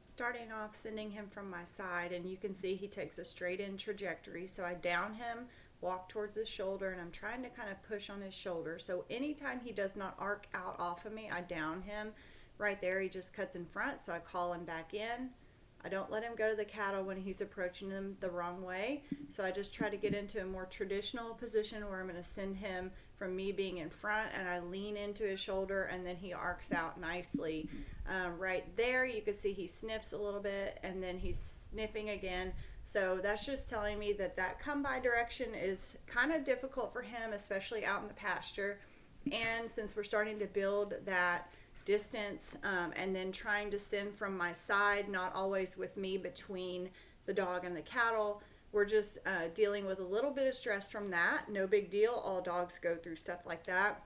Starting off, sending him from my side, and you can see he takes a straight in trajectory. So I down him, walk towards his shoulder, and I'm trying to kind of push on his shoulder. So anytime he does not arc out off of me, I down him. Right there, he just cuts in front, so I call him back in. I don't let him go to the cattle when he's approaching them the wrong way. So I just try to get into a more traditional position where I'm going to send him from me being in front, and I lean into his shoulder, and then he arcs out nicely. Right there, you can see he sniffs a little bit, and then he's sniffing again. So that's just telling me that that come by direction is kind of difficult for him, especially out in the pasture. And since we're starting to build that distance, and then trying to send from my side, not always with me between the dog and the cattle, we're just dealing with a little bit of stress from that. No big deal. All dogs go through stuff like that.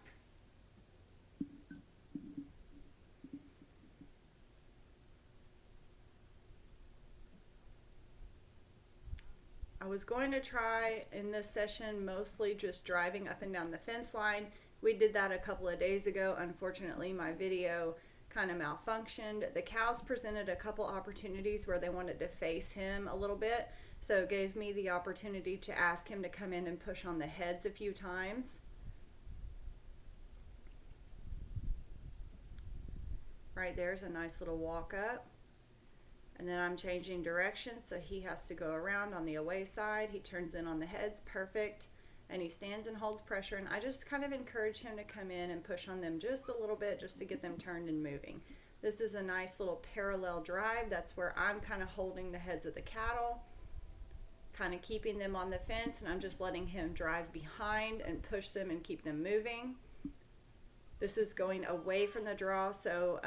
I was going to try in this session mostly just driving up and down the fence line. We did that a couple of days ago. Unfortunately, my video kind of malfunctioned. The cows presented a couple opportunities where they wanted to face him a little bit, so it gave me the opportunity to ask him to come in and push on the heads a few times. Right there's a nice little walk up. And then I'm changing direction, so he has to go around on the away side. He turns in on the heads, perfect. And he stands and holds pressure. And I just kind of encourage him to come in and push on them just a little bit just to get them turned and moving. This is a nice little parallel drive. That's where I'm kind of holding the heads of the cattle, kind of keeping them on the fence, and I'm just letting him drive behind and push them and keep them moving. This is going away from the draw, so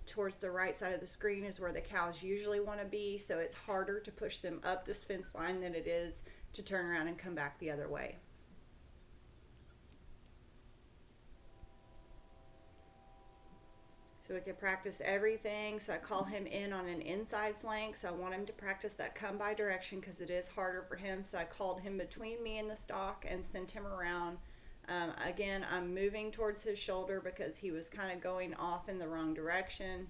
towards the right side of the screen is where the cows usually want to be, so it's harder to push them up this fence line than it is to turn around and come back the other way. So we can practice everything. So I call him in on an inside flank, so I want him to practice that come by direction because it is harder for him. So I called him between me and the stock and sent him around. Again, I'm moving towards his shoulder because he was kind of going off in the wrong direction.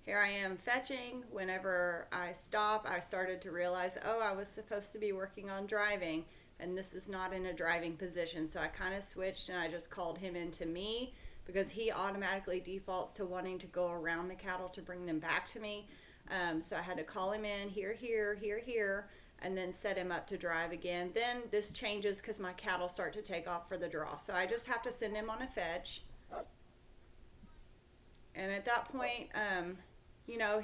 Here I am fetching. Whenever I stop, I started to realize, oh, I was supposed to be working on driving, and this is not in a driving position. So I kind of switched and I just called him into me because he automatically defaults to wanting to go around the cattle to bring them back to me. So I had to call him in, here, here, here, here, and then set him up to drive again. Then this changes because my cattle start to take off for the draw. So I just have to send him on a fetch. And at that point,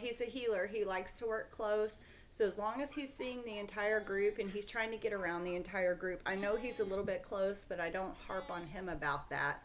he's a healer. He likes to work close. So as long as he's seeing the entire group and he's trying to get around the entire group, I know he's a little bit close, but I don't harp on him about that.